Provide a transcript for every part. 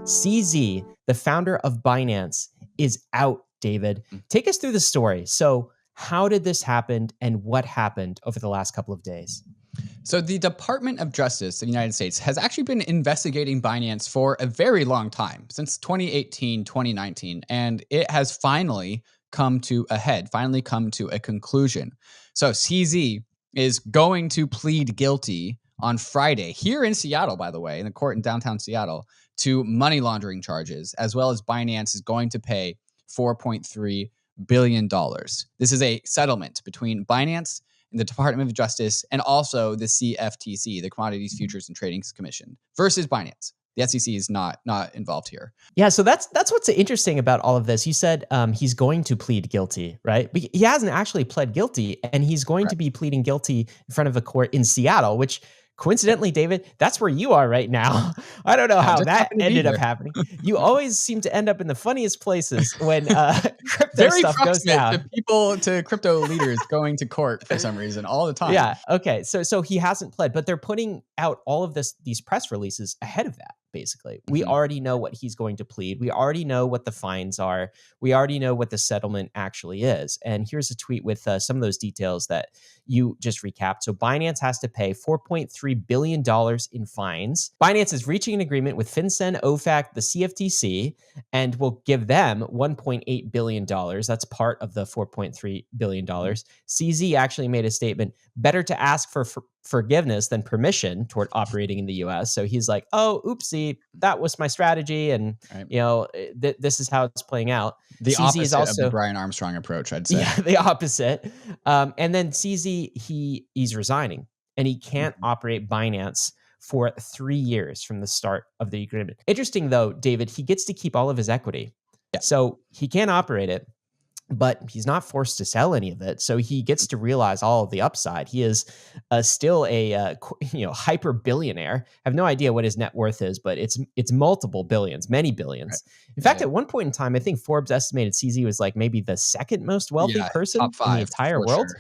CZ, the founder of Binance, is out, David. Take us through the story. So, how did this happen and what happened over the last couple of days? So the Department of Justice of the United States has actually been investigating Binance for a very long time, since 2018, 2019, and it has finally come to a head, finally come to a conclusion. So CZ is going to plead guilty on Friday here in Seattle, by the way, in the court in downtown Seattle, to money laundering charges, as well as Binance is going to pay $4.3 billion. This is a settlement between Binance and the Department of Justice, and also the CFTC, the Commodities Futures and Trading Commission, versus Binance. The SEC is not involved here. Yeah, so that's what's interesting about all of this. You said he's going to plead guilty, right? But he hasn't actually pled guilty, and he's going to be pleading guilty in front of a court in Seattle, which coincidentally, David, that's where you are right now. I don't know how that ended up happening. You always seem to end up in the funniest places when crypto Very stuff goes down. To crypto leaders going to court for some reason all the time. Yeah. Okay. So he hasn't pled, but they're putting out all of these press releases ahead of that. Basically, we already know what he's going to plead. We already know what the fines are. We already know what the settlement actually is. And here's a tweet with some of those details that you just recapped. So Binance has to pay $4.3 billion in fines. Binance is reaching an agreement with FinCEN, OFAC, the CFTC, and will give them $1.8 billion. That's part of the $4.3 billion. CZ actually made a statement, better to ask for forgiveness than permission toward operating in the US. So he's like, oh, oopsie, that was my strategy. And, this is how it's playing out. The CZ opposite is also, of the Brian Armstrong approach, I'd say. Yeah, the opposite. And then CZ, he's resigning and he can't operate Binance for 3 years from the start of the agreement. Interesting though, David, he gets to keep all of his equity. Yeah. So he can't operate it, but he's not forced to sell any of it. So he gets to realize all of the upside. He is still a hyper billionaire. I have no idea what his net worth is, but it's multiple billions, many billions. Right. In fact, at one point in time, I think Forbes estimated CZ was like maybe the second most wealthy person in the entire world,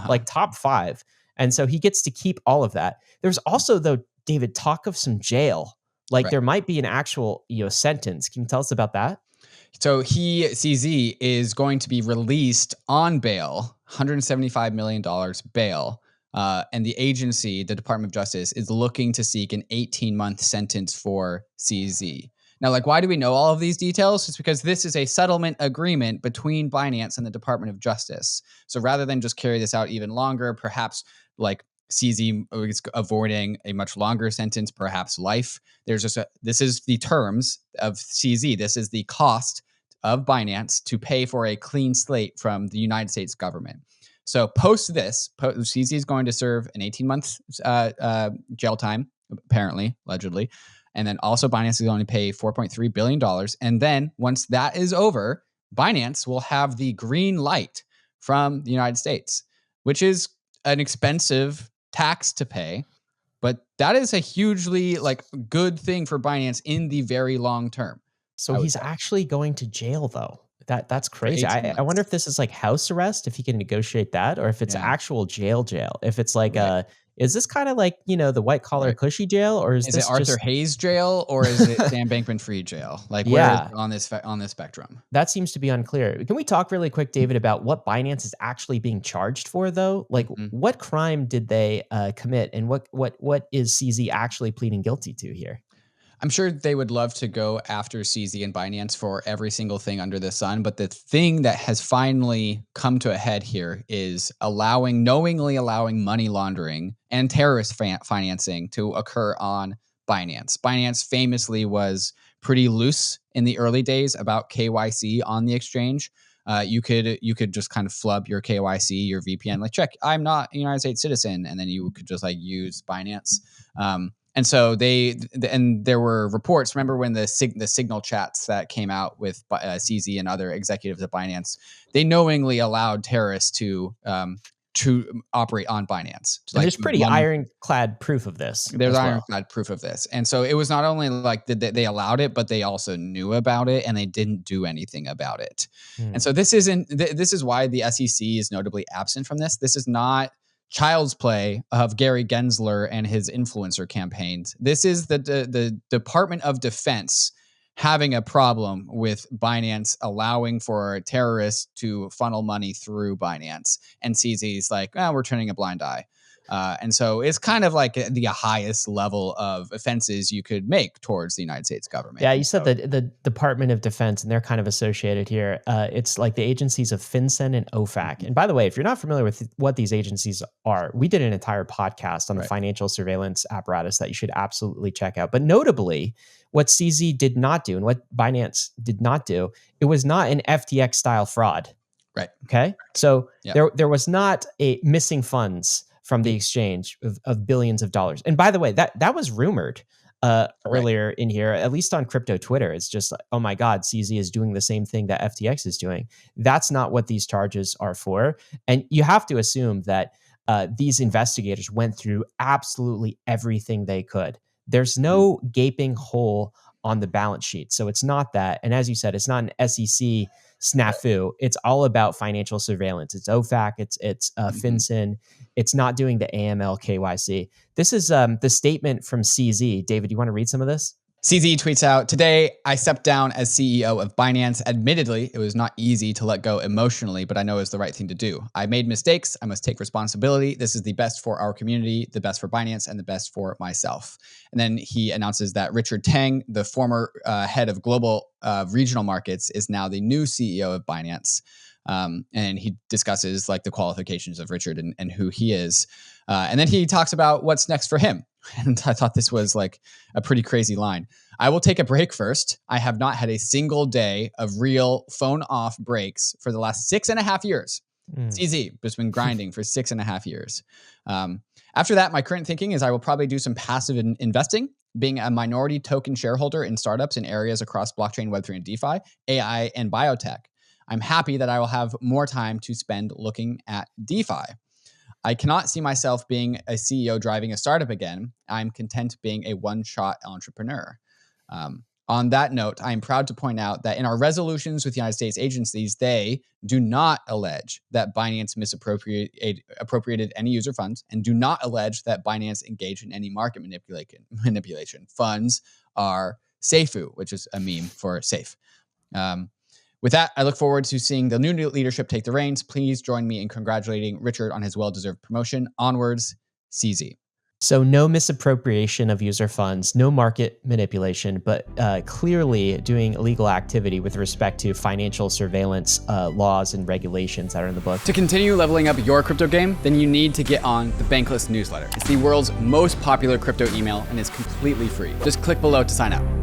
like top 5. And so he gets to keep all of that. There's also, though, David, talk of some jail. Like there might be an actual sentence. Can you tell us about that? So CZ is going to be released on bail, $175 million bail. And the agency, the Department of Justice, is looking to seek an 18-month sentence for CZ. Now, why do we know all of these details? It's because this is a settlement agreement between Binance and the Department of Justice. So rather than just carry this out even longer, perhaps CZ is avoiding a much longer sentence, perhaps life. This is the terms of CZ. This is the cost of Binance to pay for a clean slate from the United States government. So post this, CZ is going to serve an 18-month jail time, apparently, allegedly. And then also Binance is going to pay $4.3 billion. And then once that is over, Binance will have the green light from the United States, which is an expensive tax to pay, but that is a hugely good thing for Binance in the very long term. So he's actually going to jail though. That's crazy. I wonder if this is like house arrest, if he can negotiate that, or if it's actual jail. If it's like is this kind of like, the white collar cushy jail, or is this it Arthur Hayes jail, or is it Sam Bankman-Fried jail? Where is it on this spectrum? That seems to be unclear. Can we talk really quick, David, about what Binance is actually being charged for, though? What crime did they commit, and what is CZ actually pleading guilty to here? I'm sure they would love to go after CZ and Binance for every single thing under the sun, but the thing that has finally come to a head here is knowingly allowing money laundering and terrorist financing to occur on Binance. Binance famously was pretty loose in the early days about KYC on the exchange. You could just kind of flub your KYC, your VPN, check, I'm not a United States citizen, and then you could just use Binance. And so there were reports. Remember when the Signal chats that came out with CZ and other executives at Binance, they knowingly allowed terrorists to operate on Binance. There's pretty ironclad proof of this. There's ironclad proof of this. And so it was not only that they allowed it, but they also knew about it and they didn't do anything about it. And so this is why the SEC is notably absent from this. This is not child's play of Gary Gensler and his influencer campaigns. This is the Department of Defense having a problem with Binance allowing for terrorists to funnel money through Binance. And CZ's like, we're turning a blind eye. And so it's kind of like the highest level of offenses you could make towards the United States government. Yeah, you said that the Department of Defense, and they're kind of associated here. It's like the agencies of FinCEN and OFAC. And by the way, if you're not familiar with what these agencies are, we did an entire podcast on the financial surveillance apparatus that you should absolutely check out. But notably, what CZ did not do and what Binance did not do, it was not an FTX style fraud. Right. Okay. So there was not a missing funds from the exchange of billions of dollars. And by the way, that was rumored earlier in here, at least on crypto Twitter. It's just like, oh my God, CZ is doing the same thing that FTX is doing. That's not what these charges are for. And you have to assume that these investigators went through absolutely everything they could. There's no gaping hole on the balance sheet. So it's not that. And as you said, it's not an SEC snafu. It's all about financial surveillance. It's OFAC. It's FinCEN. It's not doing the AML KYC. This is the statement from CZ. David, you want to read some of this? CZ tweets out, "Today, I stepped down as CEO of Binance. Admittedly, it was not easy to let go emotionally, but I know it was the right thing to do. I made mistakes. I must take responsibility. This is the best for our community, the best for Binance, and the best for myself." And then he announces that Richard Tang, the former head of global regional markets, is now the new CEO of Binance. And he discusses like the qualifications of Richard and who he is. And then he talks about what's next for him. And I thought this was like a pretty crazy line. "I will take a break first. I have not had a single day of real phone off breaks for the last 6.5 years. CZ has been grinding for 6.5 years. After that, my current thinking is I will probably do some passive investing, being a minority token shareholder in startups in areas across blockchain, Web3, and DeFi, AI, and biotech. I'm happy that I will have more time to spend looking at DeFi. I cannot see myself being a CEO driving a startup again. I'm content being a one-shot entrepreneur." On that note, I am proud to point out that in our resolutions with United States agencies, they do not allege that Binance misappropriated any user funds and do not allege that Binance engaged in any market manipulation. Funds are SAFU, which is a meme for safe. With that, I look forward to seeing the new leadership take the reins. Please join me in congratulating Richard on his well-deserved promotion. Onwards, CZ. So no misappropriation of user funds, no market manipulation, but clearly doing illegal activity with respect to financial surveillance laws and regulations that are in the book. To continue leveling up your crypto game, then you need to get on the Bankless newsletter. It's the world's most popular crypto email and is completely free. Just click below to sign up.